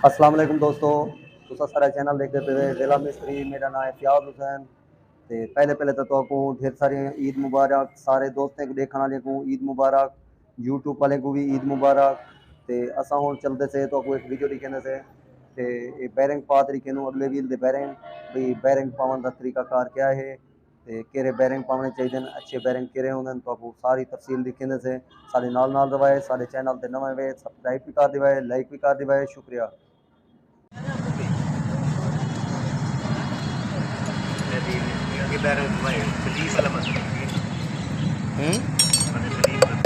अस्सलाम वालेकुम दोस्तों। तुसा सारा चैनल देखते पे जिला मिस्त्री, मेरा नाम है फियाज हुसैन। ते पहले तो आपको ढेर सारी ईद मुबारक, सारे दोस्तों को देखने वाले को ईद मुबारक, यूट्यूब वाले को भी ईद मुबारक। ते असा हूँ चलते से तो आपको एक वीडियो दिखाने से ते ये बैरिंग पा तरीके अगले व्हील दे बैरिंग भी बैरिंग पावन का तरीका कार क्या है ते केरे बैरिंग पाने चाहिए, अच्छे बैरिंग केरे होंगे तो आपको सारी तफसील दिखाने से सारे नाल दवाए, सारे चैनल ते नवे वे सब्सक्राइब भी कर दिवाए, लाइक भी कर दिवाए। शुक्रिया। Jadi, yang kita harus main, sedih salah masuk. हम्म। Pada sedih.